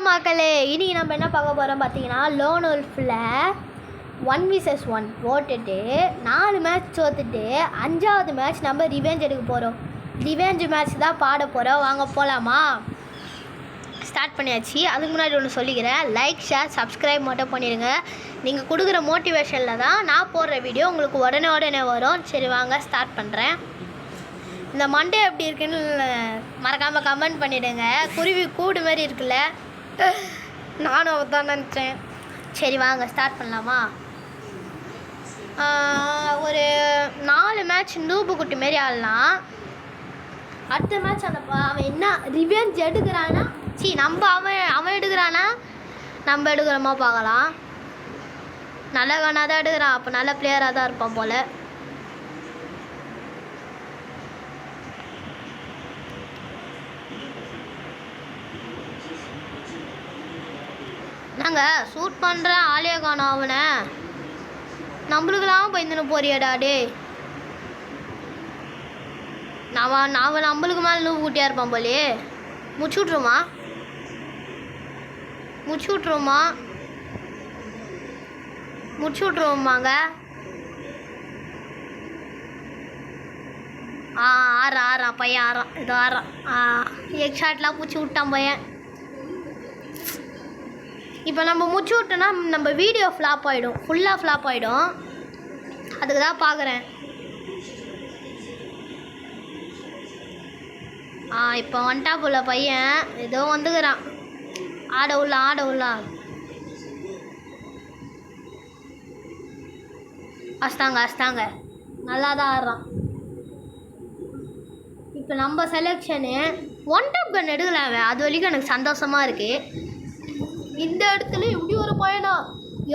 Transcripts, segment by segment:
மக்களே, இன்றைக்கி நம்ம என்ன பார்க்க போகிறோம் பார்த்தீங்கன்னா, லோன் உல்ஃபில் 1vs1 போட்டுட்டு 4 மேட்ச் தோத்துட்டு 5வது மேட்ச் நம்ம ரிவெஞ்ச் எடுக்க போகிறோம். ரிவெஞ்ச் மேட்ச் தான் பாட போகிறோம். வாங்க போகலாமா? ஸ்டார்ட் பண்ணியாச்சு. அதுக்கு முன்னாடி ஒன்று சொல்லிக்கிறேன், லைக் ஷேர் சப்ஸ்கிரைப் மட்டும் பண்ணிடுங்க. நீங்கள் கொடுக்குற மோட்டிவேஷனில் தான் நான் போடுற வீடியோ உங்களுக்கு உடனே வரும். சரி வாங்க ஸ்டார்ட் பண்ணுறேன். இந்த மண்டே எப்படி இருக்குன்னு மறக்காமல் கமெண்ட் பண்ணிவிடுங்க. குருவி கூடு மாதிரி இருக்குல்ல, நானும் தான் நினச்சேன். சரி வாங்க ஸ்டார்ட் பண்ணலாமா? ஒரு 4 மேட்ச் நூபு குட்டி மாரி ஆடலாம். அடுத்த மேட்ச் அந்த அவன் என்ன ரிவெஞ்ச் எடுக்கிறான்னா, நம்ம அவன் எடுக்கிறானா நம்ம எடுக்கிறோமா பார்க்கலாம். நல்ல கண்ணாக தான் எடுக்கிறான், அப்போ நல்ல பிளேயராக தான் இருப்பான் போல். நாங்கள் ஷூட் பண்ணுற ஆளே காணோம். அவனை நம்மளுக்கெல்லாம் பயந்துன்னு போறியாடா டே. அவன் நம்மளுக்கு மேலே நூறு குட்டியாக இருப்பான் போலே. முடிச்சு விட்ருவோமாங்க. ஆறான் பையன், ஆறான். இது ஆறான். எக் ஷாட்லாம் பூச்சி விட்டான் பையன். இப்போ நம்ம முடிச்சு விட்டோன்னா நம்ம வீடியோ ஃப்ளாப் ஆகிடும், ஃபுல்லாக ஃப்ளாப் ஆகிடும். அதுக்கு தான் பார்க்குறேன். இப்போ வந்துட்டா போல பையன், ஏதோ வந்துக்கிறான். ஆட உள்ள அஸ்தாங்க நல்லா தான் ஆடுறான். இப்போ நம்ம செலெக்ஷனு ஒன் டாப் கன் எடுக்கலாங்க. அது வரைக்கும் எனக்கு சந்தோஷமாக இருக்குது. இந்த இடத்துல இப்படி ஒரு பையனா,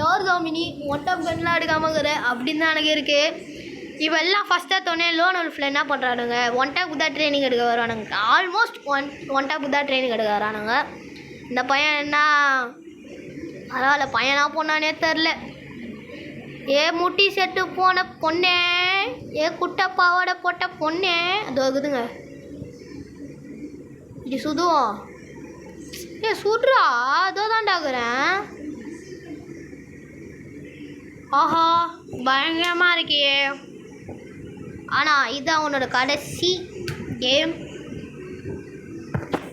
யார் தாமினி ஒன் டாப் கன்லாம் எடுக்காமங்கிற அப்படின்னு தான் எனக்கு இருக்குது. இவெல்லாம் ஃபஸ்ட்டாக தோணே லோன் உல்ஃபில் என்ன பண்ணுறானுங்க, ஒன் டாப் தான் ட்ரைனிங் எடுக்க வரானுங்க. ஆல்மோஸ்ட் ஒன் டாப் தான் ட்ரைனிங் எடுக்க வரானுங்க. இந்த பையன் என்ன பரவாயில்ல, பையனா பொண்ணானே தெரில. முட்டி செட்டு போன பொண்ணே, குட்டை பாவாடை போட்ட பொண்ணே, அது இருக்குதுங்க. இப்படி சுதுவோம். சுட்றா, அதோ தாண்டாக்குறேன். ஆஹா பயங்கரமாக இருக்கியே. ஆனால் இதுதான் உன்னோட கடைசி கேம்.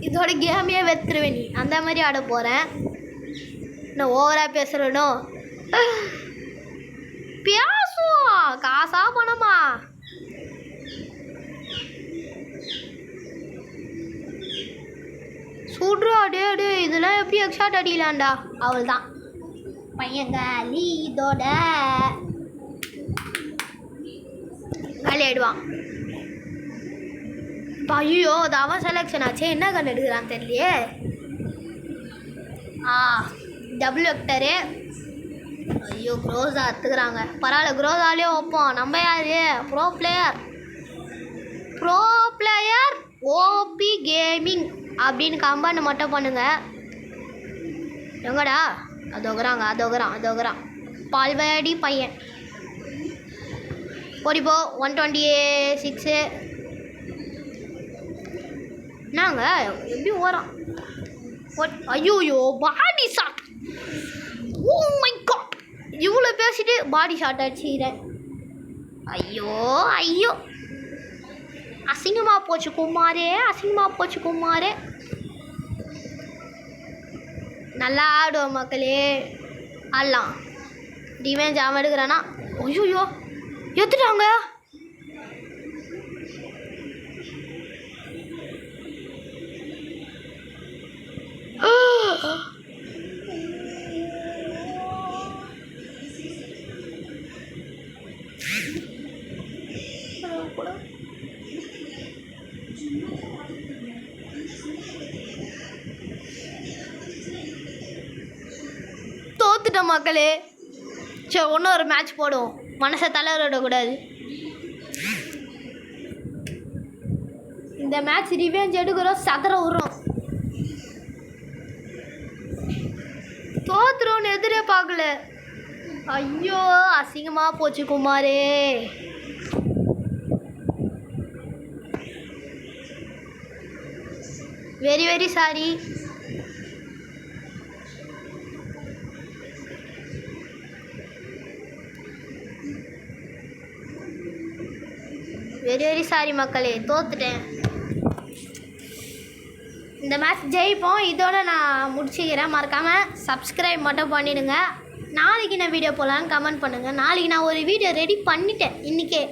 இதோட கேமையே வெத்துருவேன் நீ. அந்த மாதிரி ஆட போகிறேன். இன்னும் ஓவராக பேசுகிறனோ? பேசுவோம், காசா பணமா? சுட்றா டே. இதெல்லாம் எப்படி எக்ஸ்ட்ராட் அடிக்கலாண்டா. அவள் தான் பையங்காலி, இதோட காலி ஆயிடுவான். ஐயோ அது அவன் செலெக்ஷன் ஆச்சு. என்ன கண்டு எடுக்கிறான்னு தெரியலையே. Double vector. ஐயோ க்ரோஸா எடுத்துக்கிறாங்க. பரவாயில்ல, க்ரோஸாலே வைப்போம். நம்ம யாரு ப்ரோ பிளேயர் ஓபி கேமிங் அப்படின்னு கம்பெனி மட்டும் பண்ணுங்க. எங்கடா அதோகிறான் பால்வாடி பையன். ஓடிப்போ. 126. என்னங்க எப்படி ஓறான்? ஐயோ body shot. Oh my god, இவ்வளோ பேசிட்டு பாடி ஷாட் அடிச்சுக்கிறேன். ஐயோ அசிங்கமாக போச்சு குமாரே. நல்லா ஆடுவோம் மக்களே, ஆடலாம். ரிவெஞ்ச் அவன் எடுக்கிறானா? ஐயோ எடுத்துட்டாங்க. தோத்துட்ட மக்களே. சரி இன்னொரு மேட்ச் போடுவோம். மனசை தளர விடக்கூடாது. இந்த மேட்ச் ரிவெஞ்ச் எடுக்கிறோம், சதற விடுறோம். தோத்துறோன்னு எதிரே பார்க்கல. ஐயோ அசிங்கமாக போச்சு குமாரே. Very very sorry. Very very sorry மக்களே, தோத்துட்டேன். இந்த மேட்ச் ஜெயிப்போம். இதோட நான் முடிச்சுக்கிறேன். மறக்காமல் சப்ஸ்கிரைப் மட்டும் பண்ணிவிடுங்க. நாளைக்கு நான் வீடியோ போடலான்னு கமெண்ட் பண்ணுங்கள். நாளைக்கு நான் ஒரு வீடியோ ரெடி பண்ணிட்டேன் இன்றைக்கே.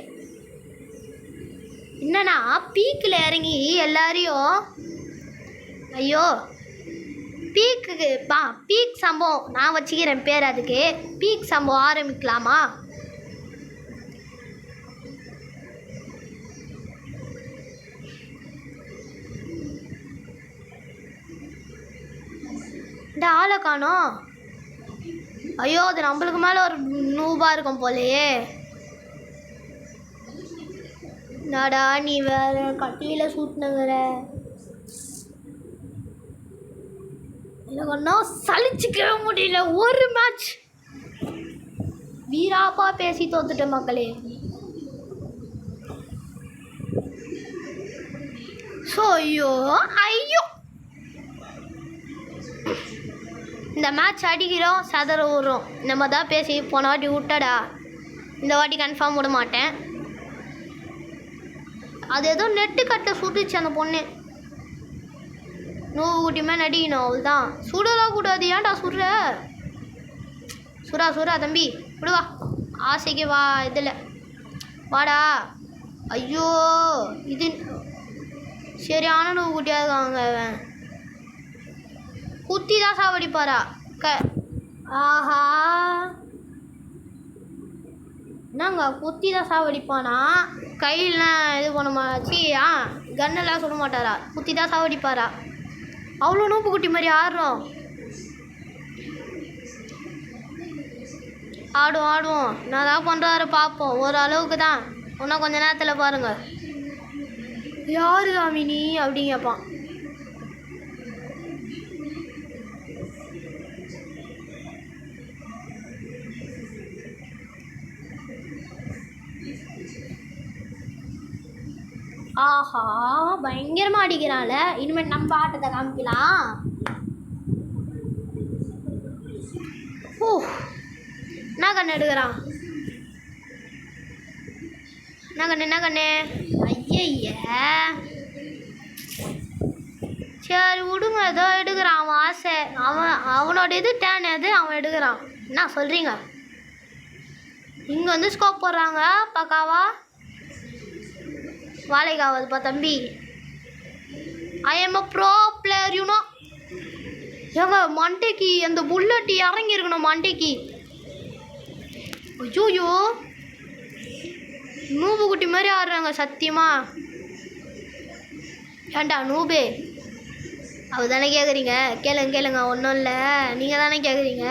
என்னன்னா பீக்கில் இறங்கி எல்லாரையும் ஐயோ பீக்கு பீக் சம்பவம் நான் வச்சுக்கிறேன் பேர். அதுக்கு பீக் சம்பவம் ஆரம்பிக்கலாமா? இந்த ஆளை காணோம். ஐயோ அது நம்மளுக்கு மேலே ஒரு நூபாக இருக்கும் போலையே. நாடா நீ வேற கட்டியில் சூட்டினுங்கிற எனக்கு ஒன்றும் சலிச்சிக்கவே முடியல. ஒரு மேட்ச் வீராப்பா பேசி தோத்துட்டேன் மக்களே. ஸோ ஐயோ ஐயோ இந்த மேட்ச் அடிக்கிறோம் சதற விடுறோம். நம்ம தான் பேசி போன வாட்டி விட்டடா, இந்த வாட்டி கன்ஃபார்ம் விட மாட்டேன். அது ஏதோ நெட்டு கட்ட சுட்டுச்சு அந்த பொண்ணு. நூறு குட்டியுமே நடிக்கணும், அவள் தான். சுடலாம் கூடாது, ஏன்டா சுடுற? சுறா தம்பி விடுவா, ஆசைக்கு வா. இதில் வாடா. ஐயோ இது சரியான நூறு குட்டியாக இருக்காங்க. அவன் குத்தி தான் சாவடிப்பாரா? ஆஹா என்னங்க குத்தி தான் சாவடிப்பானா? கையிலாம் இது பண்ண மாச்சி கன்னெல்லாம் சொல்ல மாட்டாரா? குத்தி தான் சாவடிப்பாரா? அவ்வளோ நூப்பு குட்டி மாதிரி ஆடுறோம். ஆடுவோம் நான் தான் பண்ணுறாரு பார்ப்போம். ஒரு அளவுக்கு தான், இன்னும் கொஞ்ச நேரத்தில் பாருங்கள். யாரு காமினி அப்படின்னு கேட்பான். ஆஹா பயங்கரமாக அடிக்கிறான்ல. இனிமேல் நம்ம ஆட்டத்தை காமிக்கலாம். ஓ என்ன கண்ணு எடுக்கிறான்? என்ன கண்ணு? ஐய சரி விடுங்க, ஏதோ எடுக்கிறான் அவன் ஆசை. அவனோட இது டேன் அது அவன் எடுக்கிறான். என்ன சொல்கிறீங்க? இங்கே வந்து ஸ்கோப் போடுறாங்க பக்காவா. வாழைக்காவதுப்பா தம்பி. ஐ am a pro player you know. ஏங்க மண்டைக்கு அந்த புல்லட் இறங்கியிருக்கணும் மண்டைக்கு. ஐயோயோ நூபு குட்டி மாதிரி ஆடுறாங்க சத்தியமா. ஏண்டா நூபே அவ தானே கேட்குறீங்க? கேளுங்க ஒன்றும் இல்லை, நீங்கள் தானே கேட்குறீங்க.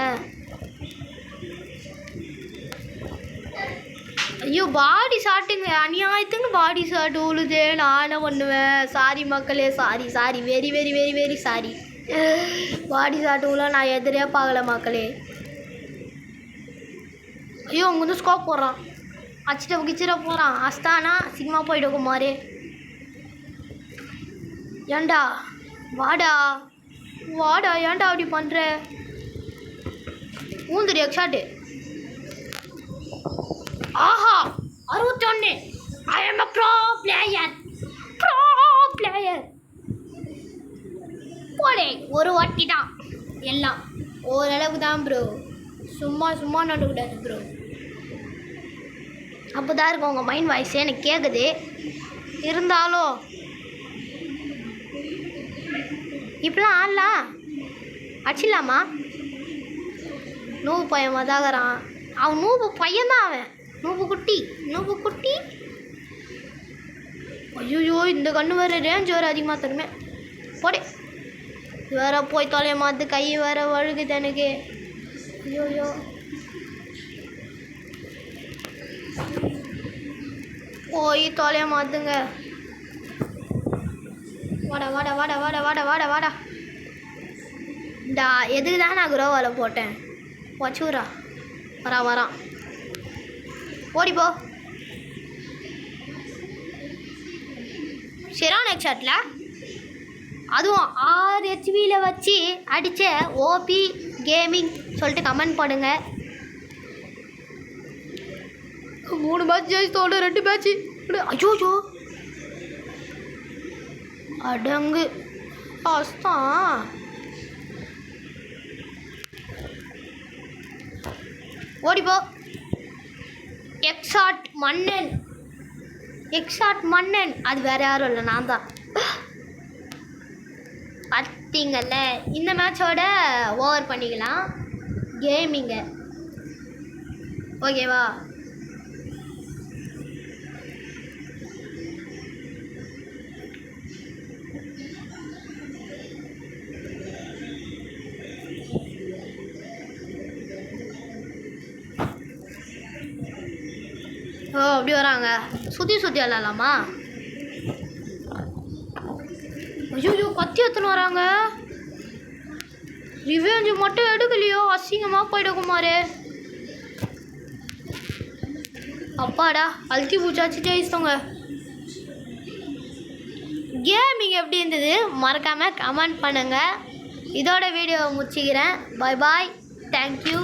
ஐயோ பாடி ஷாட்டுங்க, அநியாயத்துக்கு பாடி ஷாட்டு உழுது. நான் என்ன பண்ணுவேன்? சாரி மக்களே, sorry very very very very sorry. Body shot உள்ள நான் எதிரே பார்க்கல மக்களே. ஐயோ அவங்க வந்து ஸ்கோப் போடுறான், அச்சிட்ட கிச்சிட போகிறான். அஸ்தானா சினிமா போயிட்டு குமாரு. ஏண்டா வாடா ஏன்டா அப்படி பண்ணுற? ஊந்துரு எக்ஸாட்டு. ஆஹா 61. I am a pro player. போடே ஒரு வாட்டி தான் எல்லாம் ஓரளவுக்கு தான் ப்ரோ. சும்மா நடுக்கூடாது ப்ரோ. அப்போ தான் இருக்கும் உங்கள் மைண்ட் வாய்ஸே எனக்கு கேட்குது. இருந்தாலும் இப்பெல்லாம் ஆடலாம் அடிச்சிடலாமா? நூறு பையன் மதாகறான். அவன் நூறு பையன்தான். அவன் நூறு குட்டி. ஐயோ இந்த கண்ணு வேறு ரேஞ்ச் வேறு அதிகமாக தருமே. போடே வேற போய் தொலைய மாத்து. கை வேற வழுகுது எனக்கு. ஐயோ போய் தொலைய மாத்துங்க. வாடா எதுக்கு தான் நான் குரோவால் போட்டேன்? வச்சூரா வரான் ஓடிப்போ. ஷெரான் எக்ஸாட்டில் அதுவும் 6 ஹெச்பியில் வச்சு அடித்த ஓபி கேமிங் சொல்லிட்டு கமெண்ட் பண்ணுங்கள். 3 மேட்ச் ஜெயிச்சோட 2 மேட்ச்சு ஐயோ அடங்கு அஸ்தான். ஓடிப்போ. எக்ஸாட் மன்னன் அது வேற யாரும் இல்லை, நான் தான். பார்த்தீங்கல்ல, இந்த மேட்சோட ஓவர் பண்ணிக்கலாம் கேமிங்க. ஓகேவா? ஓ அப்படி வராங்க. சுற்றி விளாட்லாமா? ஐயோ கத்தி எத்தனை வராங்க. ரிவெஞ்சு மட்டும் எடுக்கலையோ, அசிங்கமாக போயிட குமாரு. அப்பாடா அழுத்தி பூச்சாச்சு ஜெயிச்சிட்டோங்க. கேமிங் எப்படி இருந்தது மறக்காமல் கமெண்ட் பண்ணுங்கள். இதோட வீடியோவை முடிச்சுக்கிறேன். பாய் பாய், தேங்க்யூ.